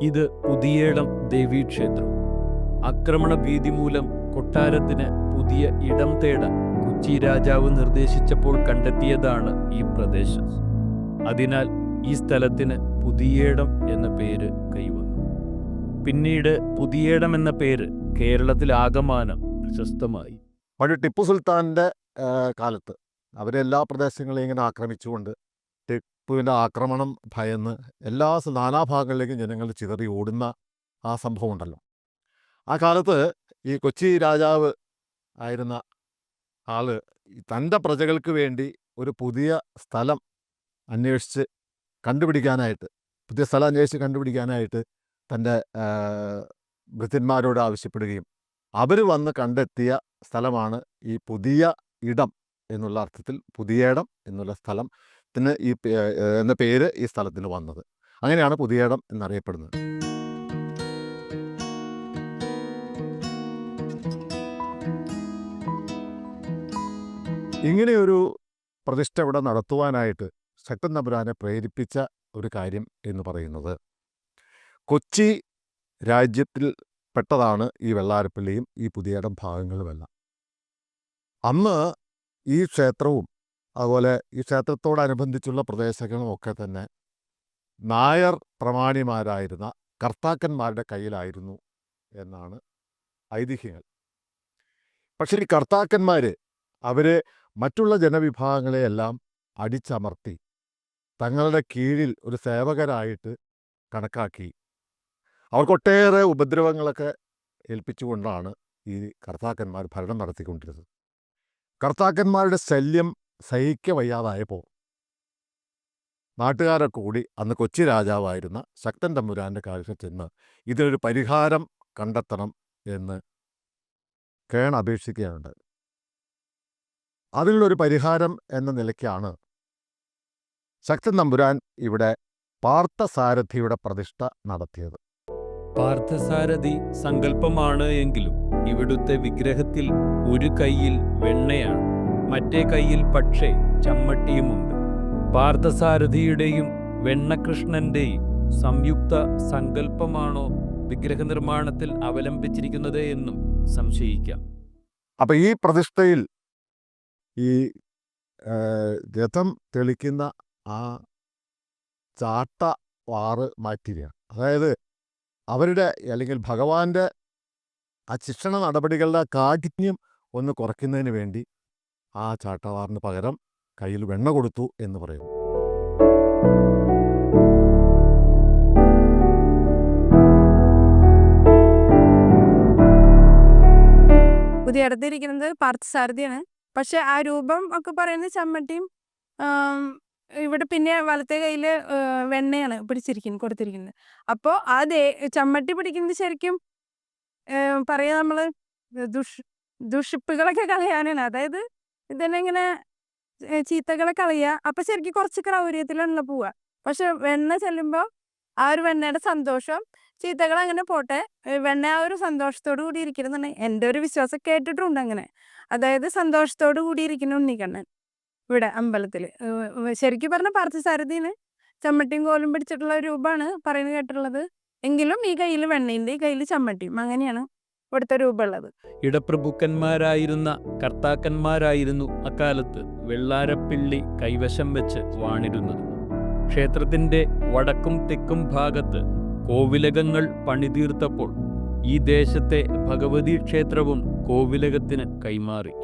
ഇത് പുതിയേടം ദേവീക്ഷേത്രം. ആക്രമണ ഭീതി മൂലം കൊട്ടാരത്തിന് പുതിയ ഇടം തേടാൻ കൊച്ചി രാജാവ് നിർദ്ദേശിച്ചപ്പോൾ കണ്ടെത്തിയതാണ് ഈ പ്രദേശം. അതിനാൽ ഈ സ്ഥലത്തിന് പുതിയേടം എന്ന പേര് കൈവന്നു. പിന്നീട് പുതിയേടം എന്ന പേര് കേരളത്തിലാകമാനം പ്രശസ്തമായി. പണ്ട് ടിപ്പു സുൽത്താൻ്റെ കാലത്ത് അവരെല്ലാ പ്രദേശങ്ങളെയും ഇങ്ങനെ ആക്രമിച്ചുകൊണ്ട് ടിപ്പുവിൻ്റെ ആക്രമണം ഭയന്ന് നാനാഭാഗങ്ങളിലേക്കും ജനങ്ങൾ ചിതറി ഓടുന്ന ആ സംഭവം ഉണ്ടല്ലോ. ആ കാലത്ത് ഈ കൊച്ചി രാജാവ് ആയിരുന്ന ആള് തൻ്റെ പ്രജകൾക്ക് വേണ്ടി ഒരു പുതിയ സ്ഥലം അന്വേഷിച്ച് കണ്ടുപിടിക്കാനായിട്ട് തൻ്റെ ഭൃത്യന്മാരോട് ആവശ്യപ്പെടുകയും അവർ വന്ന് കണ്ടെത്തിയ സ്ഥലമാണ് ഈ പുതിയ ഇടം എന്നുള്ള അർത്ഥത്തിൽ പുതിയേടം എന്നുള്ള സ്ഥലത്തിന് എന്ന പേര് ഈ സ്ഥലത്തിന് വന്നത്. അങ്ങനെയാണ് പുതിയേടം എന്നറിയപ്പെടുന്നത്. ഇങ്ങനെയൊരു പ്രതിഷ്ഠ ഇവിടെ നടത്തുവാനായിട്ട് ശക്തൻ തമ്പുരാനെ പ്രേരിപ്പിച്ച ഒരു കാര്യം എന്ന് പറയുന്നത്, കൊച്ചി രാജ്യത്തിൽ പെട്ടതാണ് ഈ വെള്ളാരപ്പള്ളിയും ഈ പുതിയേടം ഭാഗങ്ങളുമെല്ലാം. അന്ന് ഈ ക്ഷേത്രവും അതുപോലെ ഈ ക്ഷേത്രത്തോടനുബന്ധിച്ചുള്ള പ്രദേശങ്ങളും ഒക്കെ തന്നെ നായർ പ്രമാണിമാരായിരുന്ന കർത്താക്കന്മാരുടെ കയ്യിലായിരുന്നു എന്നാണ് ഐതിഹ്യങ്ങൾ. പക്ഷേ ഈ കർത്താക്കന്മാർ അവർ മറ്റുള്ള ജനവിഭാഗങ്ങളെയെല്ലാം അടിച്ചമർത്തി തങ്ങളുടെ കീഴിൽ ഒരു സേവകരായിട്ട് കണക്കാക്കി അവർക്കൊട്ടേറെ ഉപദ്രവങ്ങളൊക്കെ ഏൽപ്പിച്ചുകൊണ്ടാണ് ഈ കർത്താക്കന്മാർ ഭരണം നടത്തിക്കൊണ്ടിരുന്നത്. കർത്താക്കന്മാരുടെ ശല്യം സഹിക്കവയ്യാതായപ്പോൾ നാട്ടുകാരൊക്കെ കൂടി അന്ന് കൊച്ചി രാജാവായിരുന്ന ശക്തൻ തമ്പുരാൻ്റെ കാലത്ത് ചെന്ന് ഇതിനൊരു പരിഹാരം കണ്ടെത്തണം എന്ന് അപേക്ഷിക്കുകയുണ്ട്. അതിനുള്ളൊരു പരിഹാരം എന്ന നിലയ്ക്കാണ് ശക്തൻ തമ്പുരാൻ ഇവിടെ പാർത്ഥസാരഥിയുടെ പ്രതിഷ്ഠ നടത്തിയത്. പാർത്ഥസാരഥി സങ്കല്പമാണ് എങ്കിലും ഇവിടുത്തെ വിഗ്രഹത്തിൽ ഒരു കൈയിൽ വെണ്ണയാണ്, മറ്റേ കൈയിൽ പക്ഷേ ചമ്മട്ടിയുമുണ്ട്. പാർത്ഥസാരഥിയുടെയും വെണ്ണകൃഷ്ണന്റെയും സംയുക്ത സങ്കല്പമാണോ വിഗ്രഹ നിർമ്മാണത്തിൽ അവലംബിച്ചിരിക്കുന്നത് എന്നും സംശയിക്കാം. അപ്പം ഈ പ്രതിഷ്ഠയിൽ ഈ രഥം തെളിക്കുന്ന ആ ചാട്ടവാറ് മാറ്റിയാണ്. അതായത് അവരുടെ അല്ലെങ്കിൽ ഭഗവാന്റെ ആ ശിക്ഷണ നടപടികളുടെ കാഠിന്യം ഒന്ന് കുറയ്ക്കുന്നതിന് വേണ്ടി ആ ചാട്ടവാറിന് പകരം കയ്യിൽ വെണ്ണ കൊടുത്തു എന്ന് പറയുന്നു. പുതിയടത്തിരിക്കുന്നത് പാർത്ഥസാരഥിയാണ്. പക്ഷെ ആ രൂപം ഒക്കെ പറയുന്നത് ചമ്മട്ടിയും, ഇവിടെ പിന്നെ വലത്തെ കയ്യിൽ വെണ്ണയാണ് കൊടുത്തിരിക്കുന്നത്. അപ്പോൾ ആ ചമ്മട്ടി പിടിക്കുന്നത് ശരിക്കും പറയാ നമ്മൾ ദുഷിപ്പുകളൊക്കെ കളയാനാണ്. അതായത് ഇതന്നെ ഇങ്ങനെ ചീത്തകളെ കളയുക. അപ്പം ശരിക്കും കുറച്ച് ക്രൗര്യത്തിലാണല്ലോ പോവുക. പക്ഷെ വെണ്ണ ചെല്ലുമ്പോൾ ആ ഒരു വെണ്ണയുടെ സന്തോഷം, ചീത്തകൾ അങ്ങനെ പോട്ടെ, വെണ്ണ ആ ഒരു സന്തോഷത്തോടു കൂടി ഇരിക്കണമെന്നാണ് എൻ്റെ ഒരു വിശ്വാസം. കേട്ടിട്ടുണ്ട് അങ്ങനെ. അതായത് സന്തോഷത്തോടു കൂടി ഇരിക്കുന്ന ഉണ്ണിക്കണ്ണൻ ഇവിടെ അമ്പലത്തിൽ. ശരിക്കും പറഞ്ഞ പാർത്ഥസാരഥിന് ചമ്മട്ടിയും കോലും പിടിച്ചിട്ടുള്ള രൂപമാണ് പറയുന്നത് കേട്ടിട്ടുള്ളത്. എങ്കിലും ഈ കയ്യിൽ വെണ്ണയുണ്ട്, ഈ കയ്യിൽ ചമ്മട്ടിയും, അങ്ങനെയാണ് ഇവിടുത്തെ രൂപമുള്ളത്. ഇടപ്രഭുക്കന്മാരായിരുന്ന കർത്താക്കന്മാരായിരുന്നു അക്കാലത്ത് വെള്ളാരപ്പിള്ളി കൈവശം വെച്ച് വാണിരുന്നത്. ക്ഷേത്രത്തിന്റെ വടക്കും തെക്കും ഭാഗത്ത് കോവിലകങ്ങൾ പണിതീർത്തപ്പോൾ ഈ ദേശത്തെ ഭഗവതി ക്ഷേത്രവും കോവിലകത്തിന് കൈമാറി.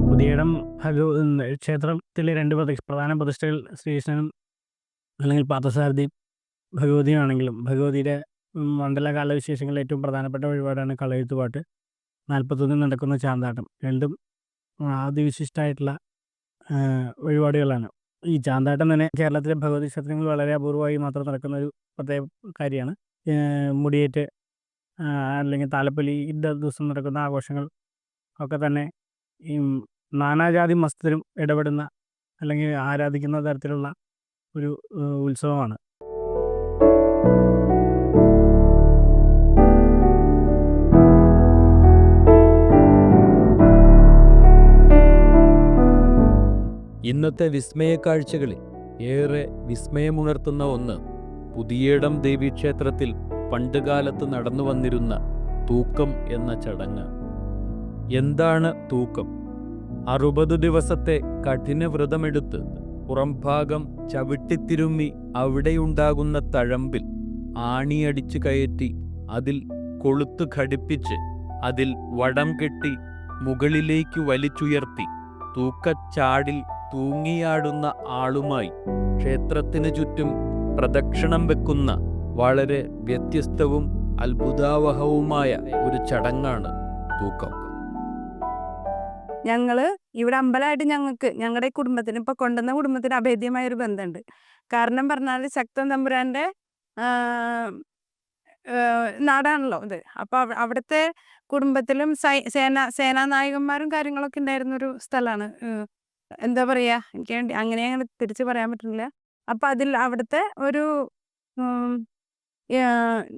പുതിയേടം ക്ഷേത്രത്തിലെ രണ്ട് പ്രധാന പ്രതിഷ്ഠകൾ ശ്രീകൃഷ്ണനും അല്ലെങ്കിൽ പാർത്ഥസാരഥി ഭഗവതിയാണെങ്കിലും ഭഗവതിയുടെ മണ്ഡലകാല വിശേഷങ്ങളിൽ ഏറ്റവും പ്രധാനപ്പെട്ട വഴിപാടാണ് കളയെഴുത്തുപാട്ട്. 41 നടക്കുന്ന ചാന്താട്ടം. രണ്ടും അതിവിശിഷ്ടമായിട്ടുള്ള വഴിപാടുകളാണ്. ഈ ചാന്താട്ടം തന്നെ കേരളത്തിലെ ഭഗവതി ക്ഷേത്രങ്ങളിൽ വളരെ അപൂർവമായി മാത്രം നടക്കുന്ന ഒരു പ്രത്യേക കാര്യമാണ്. മുടിയേറ്റ് അല്ലെങ്കിൽ താലപ്പൊലി ദിവസം നടക്കുന്ന ആഘോഷങ്ങൾ ഒക്കെ തന്നെ ഈ നാനാജാതി മതസ്ഥരും ഇടപെടുന്ന അല്ലെങ്കിൽ ആരാധിക്കുന്ന തരത്തിലുള്ള ഒരു ഉത്സവമാണ്. ഇന്നത്തെ വിസ്മയ കാഴ്ചകളിൽ ഏറെ വിസ്മയമുണർത്തുന്ന ഒന്ന് പുതിയേടം ദേവീക്ഷേത്രത്തിൽ പണ്ടുകാലത്ത് നടന്നു വന്നിരുന്ന തൂക്കം എന്ന ചടങ്ങ്. എന്താണ് തൂക്കം? 60 ദിവസത്തെ കഠിന വ്രതമെടുത്ത് പുറംഭാഗം ചവിട്ടിത്തിരുമ്മി അവിടെയുണ്ടാകുന്ന തഴമ്പിൽ ആണിയടിച്ചു കയറ്റി അതിൽ കൊളുത്ത് ഘടിപ്പിച്ച് അതിൽ വടം കെട്ടി മുകളിലേക്ക് വലിച്ചുയർത്തി തൂക്കച്ചാടിൽ തൂങ്ങിയാടുന്ന ആളുമായി ക്ഷേത്രത്തിന് ചുറ്റും പ്രദക്ഷിണം വെക്കുന്ന വളരെ വ്യത്യസ്തവും അത്ഭുതാവഹവുമായ ഒരു ചടങ്ങാണ് തൂക്കം. ഞങ്ങള് ഇവിടെ അമ്പലമായിട്ട് ഞങ്ങളുടെ കുടുംബത്തിന് ഇപ്പൊ കൊണ്ടുവന്ന കുടുംബത്തിന് അഭേദ്യമായ ഒരു ബന്ധമുണ്ട്. കാരണം പറഞ്ഞാൽ ശക്തൻ തമ്പുരാന്റെ നാടാണല്ലോ ഇത്. അപ്പൊ അവിടുത്തെ കുടുംബത്തിലും സേനാനായകന്മാരും കാര്യങ്ങളൊക്കെ ഉണ്ടായിരുന്ന ഒരു സ്ഥലമാണ്. എന്താ പറയാ, എനിക്ക് അങ്ങനെ തിരിച്ചു പറയാൻ പറ്റുന്നില്ല. അപ്പൊ അവിടുത്തെ ഒരു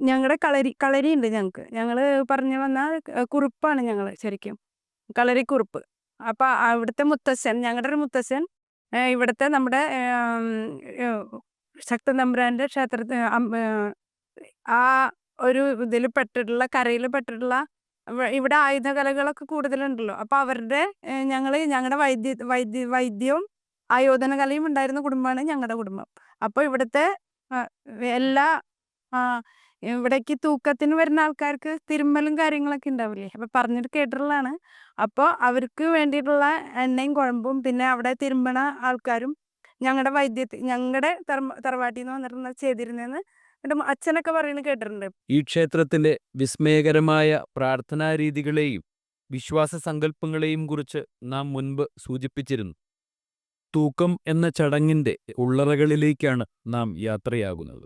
ഞങ്ങളുടെ കളരി ഉണ്ട് ഞങ്ങള് പറഞ്ഞു വന്ന കുറുപ്പാണ് ഞങ്ങള് ശരിക്കും കളരിക്കുറുപ്പ്. അപ്പൊ അവിടുത്തെ മുത്തശ്ശൻ, ഞങ്ങളുടെ ഒരു മുത്തശ്ശൻ ഇവിടുത്തെ നമ്മുടെ ശക്തൻ തമ്പുരാന്റെ ക്ഷേത്രത്തിൽ ആ ഒരു ഇതിൽ പെട്ടിട്ടുള്ള കരയിൽ പെട്ടിട്ടുള്ള ഇവിടെ ആയുധകലകളൊക്കെ കൂടുതലുണ്ടല്ലോ. അപ്പൊ അവരുടെ ഞങ്ങളുടെ വൈദ്യവും ആയോധന കലയും ഉണ്ടായിരുന്ന കുടുംബമാണ് ഞങ്ങളുടെ കുടുംബം. അപ്പൊ ഇവിടുത്തെ എല്ലാ ഇവിടേക്ക് തൂക്കത്തിന് വരുന്ന ആൾക്കാർക്ക് തിരുമ്മലും കാര്യങ്ങളൊക്കെ ഉണ്ടാവില്ലേ, അപ്പൊ പറഞ്ഞിട്ട് കേട്ടിട്ടുള്ളതാണ്. അപ്പോൾ അവർക്ക് വേണ്ടിയിട്ടുള്ള എണ്ണയും കുഴമ്പും പിന്നെ അവിടെ തിരുമ്പണ ആൾക്കാരും ഞങ്ങളുടെ തറവാട്ടിൽ നിന്ന് വന്നിരുന്ന ചെയ്തിരുന്നെന്ന് അച്ഛനൊക്കെ പറയുന്നത് കേട്ടിട്ടുണ്ട്. ഈ ക്ഷേത്രത്തിലെ വിസ്മയകരമായ പ്രാർത്ഥനാ രീതികളെയും വിശ്വാസ സങ്കല്പങ്ങളെയും കുറിച്ച് നാം മുൻപ് സൂചിപ്പിച്ചിരുന്നു. തൂക്കം എന്ന ചടങ്ങിന്റെ ഉള്ളറകളിലേക്കാണ് നാം യാത്രയാകുന്നത്.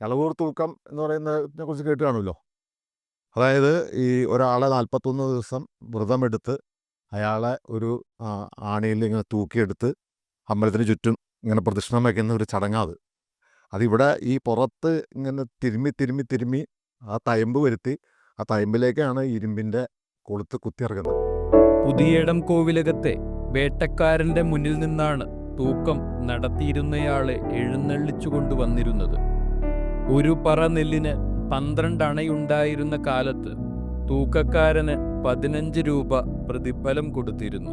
ഇളവൂർ തൂക്കം എന്ന് പറയുന്നതിനെ കുറിച്ച് കേട്ട് കാണുമല്ലോ. അതായത് ഈ ഒരാളെ 41 ദിവസം വ്രതമെടുത്ത് അയാളെ ഒരു ആണിയിൽ ഇങ്ങനെ തൂക്കിയെടുത്ത് അമ്പലത്തിന് ചുറ്റും ഇങ്ങനെ പ്രദക്ഷിണം വയ്ക്കുന്ന ഒരു ചടങ്ങാത്. അതിവിടെ ഈ പുറത്ത് ഇങ്ങനെ തിരുമ്മി ആ തയമ്പ് വരുത്തി ആ തയമ്പിലേക്കാണ് ഇരുമ്പിൻ്റെ കൊളുത്ത് കുത്തിയിറങ്ങുന്നത്. പുതിയേടം കോവിലകത്തെ വേട്ടക്കാരന്റെ മുന്നിൽ നിന്നാണ് തൂക്കം നടത്തിയിരുന്നയാളെ എഴുന്നള്ളിച്ചു കൊണ്ടുവന്നിരുന്നത്. ഒരു പറ നെല്ലിന് 12 അണയുണ്ടായിരുന്ന കാലത്ത് തൂക്കക്കാരന് 15 രൂപ പ്രതിഫലം കൊടുത്തിരുന്നു.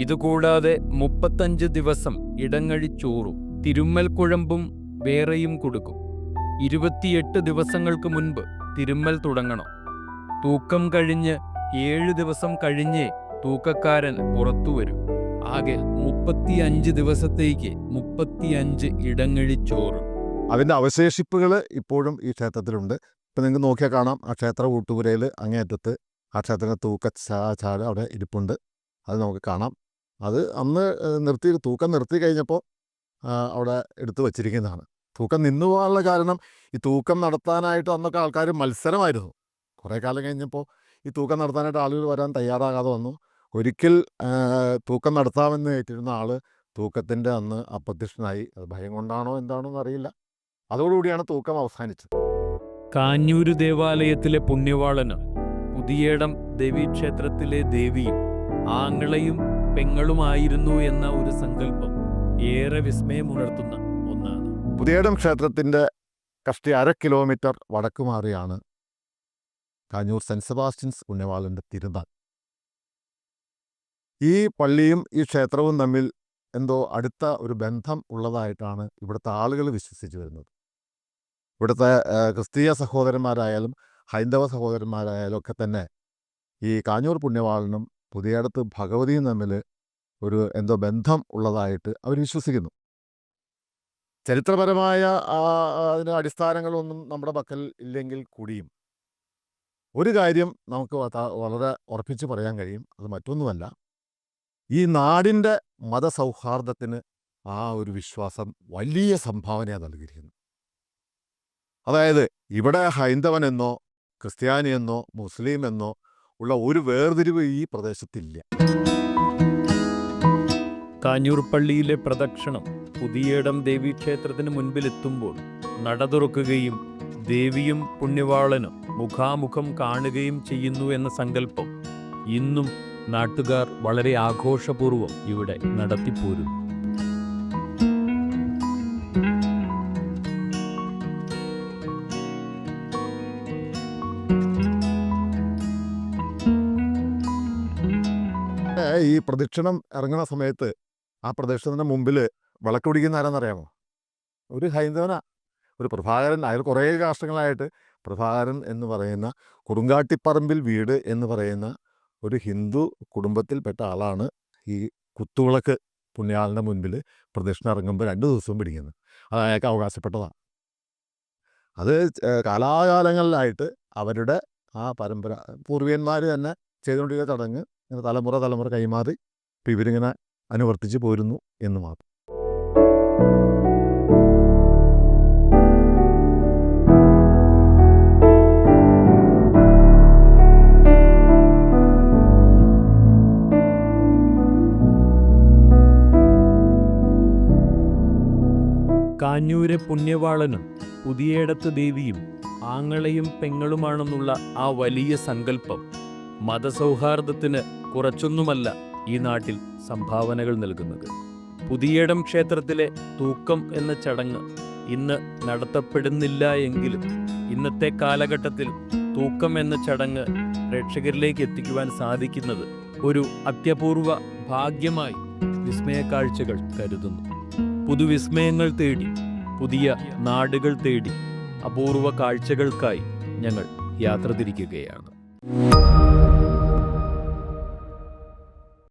ഇതുകൂടാതെ 35 ദിവസം ഇടങ്ങഴിച്ചോറും തിരുമ്മൽ കുഴമ്പും വേറെയും കൊടുക്കും. 28 ദിവസങ്ങൾക്ക് മുൻപ് തിരുമ്മൽ തുടങ്ങണം. തൂക്കം കഴിഞ്ഞ് 7 ദിവസം കഴിഞ്ഞേ തൂക്കക്കാരൻ പുറത്തു വരും. ആകെ 35 ദിവസത്തേക്ക് 35 ഇടങ്ങഴിച്ചോറ്. അതിൻ്റെ അവശേഷിപ്പുകൾ ഇപ്പോഴും ഈ ക്ഷേത്രത്തിലുണ്ട്. ഇപ്പം നിങ്ങൾക്ക് നോക്കിയാൽ കാണാം, ആ ക്ഷേത്ര ഊട്ടുപുരയിൽ അങ്ങേയറ്റത്ത് ആ ക്ഷേത്രത്തിൻ്റെ തൂക്കച്ചാട് അവിടെ ഇരിപ്പുണ്ട്. അത് നമുക്ക് കാണാം. അത് അന്ന് തൂക്കം നിർത്തി കഴിഞ്ഞപ്പോൾ അവിടെ എടുത്തു വച്ചിരിക്കുന്നതാണ്. തൂക്കം നിന്നു പോകാനുള്ള കാരണം ഈ തൂക്കം നടത്താനായിട്ട് അന്നൊക്കെ ആൾക്കാർ മത്സരമായിരുന്നു. കുറേ കാലം കഴിഞ്ഞപ്പോൾ ഈ തൂക്കം നടത്താനായിട്ട് ആളുകൾ വരാൻ തയ്യാറാകാതെ വന്നു. ഒരിക്കൽ തൂക്കം നടത്താമെന്ന് ഏറ്റിരുന്ന ആൾ തൂക്കത്തിൻ്റെ അന്ന് അപ്രത്യക്ഷനായി. അത് ഭയം കൊണ്ടാണോ എന്താണോ എന്നറിയില്ല. അതോടുകൂടിയാണ് തൂക്കം അവസാനിച്ചത്. കാഞ്ഞൂര് ദേവാലയത്തിലെ പുണ്യവാളനും പുതിയേടം ദേവീക്ഷേത്രത്തിലെ ദേവിയും ആങ്ങളയും പെങ്ങളുമായിരുന്നു എന്ന ഒരു സങ്കല്പം ഏറെ വിസ്മയമുണർത്തുന്ന ഒന്നാണ്. പുതിയേടം ക്ഷേത്രത്തിൻ്റെ കഷ്ടി 1/2 കിലോമീറ്റർ വടക്ക് മാറിയാണ് കാഞ്ഞൂർ സെൻറ്റ് സെബാസ്റ്റ്യൻസ് പുണ്യവാളൻ്റെ തിരുനാൾ. ഈ പള്ളിയും ഈ ക്ഷേത്രവും തമ്മിൽ എന്തോ അടുത്ത ഒരു ബന്ധം ഉള്ളതായിട്ടാണ് ഇവിടുത്തെ ആളുകൾ വിശ്വസിച്ച് വരുന്നത്. ഇവിടുത്തെ ക്രിസ്തീയ സഹോദരന്മാരായാലും ഹൈന്ദവ സഹോദരന്മാരായാലും ഒക്കെ തന്നെ ഈ കാഞ്ഞൂർ പുണ്യവാളനും പുതിയേടത്ത് ഭഗവതിയും തമ്മിൽ ഒരു എന്തോ ബന്ധം ഉള്ളതായിട്ട് അവർ വിശ്വസിക്കുന്നു. ചരിത്രപരമായ അതിന് അടിസ്ഥാനങ്ങളൊന്നും നമ്മുടെ പക്കൽ ഇല്ലെങ്കിൽ കൂടിയും ഒരു കാര്യം നമുക്ക് വളരെ ഉറപ്പിച്ച് പറയാൻ കഴിയും. അത് മറ്റൊന്നുമല്ല, ഈ നാടിൻ്റെ മതസൗഹാർദ്ദത്തിന് ആ ഒരു വിശ്വാസം വലിയ സംഭാവനയാണ് നൽകിയിരിക്കുന്നത്. അതായത് ഇവിടെ ഹൈന്ദവനെന്നോ ക്രിസ്ത്യാനിയെന്നോ മുസ്ലിം എന്നോ ഉള്ള ഒരു വേർതിരിവ് ഈ പ്രദേശത്തില്ല. കാഞ്ഞൂർ പള്ളിയിലെ പ്രദക്ഷിണം പുതിയേടം ദേവീക്ഷേത്രത്തിന് മുൻപിലെത്തുമ്പോൾ നട തുറക്കുകയും ദേവിയും പുണ്യവാളനും മുഖാമുഖം കാണുകയും ചെയ്യുന്നു എന്ന സങ്കല്പം ഇന്നും നാട്ടുകാർ വളരെ ആഘോഷപൂർവ്വം ഇവിടെ നടത്തിപ്പോരുന്നു. ഈ പ്രദക്ഷിണം ഇറങ്ങുന്ന സമയത്ത് ആ പ്രദക്ഷിണത്തിന് മുമ്പിൽ വിളക്ക് പിടിക്കുന്ന ആരാന്നറിയാമോ? ഒരു ഹൈന്ദവനാ, ഒരു പ്രഭാകരൻ. അയാൾ കുറേ കാഷ്ടങ്ങളായിട്ട് പ്രഭാകരൻ എന്ന് പറയുന്ന കുറുങ്കാട്ടിപ്പറമ്പിൽ വീട് എന്ന് പറയുന്ന ഒരു ഹിന്ദു കുടുംബത്തിൽപ്പെട്ട ആളാണ് ഈ കുത്തുവിളക്ക് പുണ്യാളൻ്റെ മുൻപിൽ പ്രദക്ഷിണം ഇറങ്ങുമ്പോൾ 2 ദിവസവും പിടിക്കുന്നത്. അത് അയാൾക്ക് അവകാശപ്പെട്ടതാണ്. അത് കാലാകാലങ്ങളിലായിട്ട് അവരുടെ ആ പരമ്പര പൂർവികന്മാർ തന്നെ ചെയ്തുകൊണ്ടിരിക്കുന്ന ചടങ്ങ് ഇങ്ങനെ തലമുറ കൈമാറി ഇപ്പം ഇവരിങ്ങനെ അനുവർത്തിച്ച് പോരുന്നു എന്ന് മാത്രം. കാഞ്ഞൂരെ പുണ്യവാളനും പുതിയേടത്ത് ദേവിയും ആങ്ങളെയും പെങ്ങളുമാണെന്നുള്ള ആ വലിയ സങ്കല്പം മതസൗഹാർദ്ദത്തിന് കുറച്ചൊന്നുമല്ല ഈ നാട്ടിൽ സംഭാവനകൾ നൽകുന്നത്. പുതിയേടം ക്ഷേത്രത്തിലെ തൂക്കം എന്ന ചടങ്ങ് ഇന്ന് നടത്തപ്പെടുന്നില്ല എങ്കിലും ഇന്നത്തെ കാലഘട്ടത്തിൽ തൂക്കം എന്ന ചടങ്ങ് പ്രേക്ഷകരിലേക്ക് എത്തിക്കുവാൻ സാധിക്കുന്നത് ഒരു അത്യപൂർവ ഭാഗ്യമായി വിസ്മയക്കാഴ്ചകൾ കരുതുന്നു. പുതുവിസ്മയങ്ങൾ തേടി, പുതിയ നാടുകൾ തേടി, അപൂർവ കാഴ്ചകൾക്കായി ഞങ്ങൾ യാത്ര തിരിക്കുകയാണ്.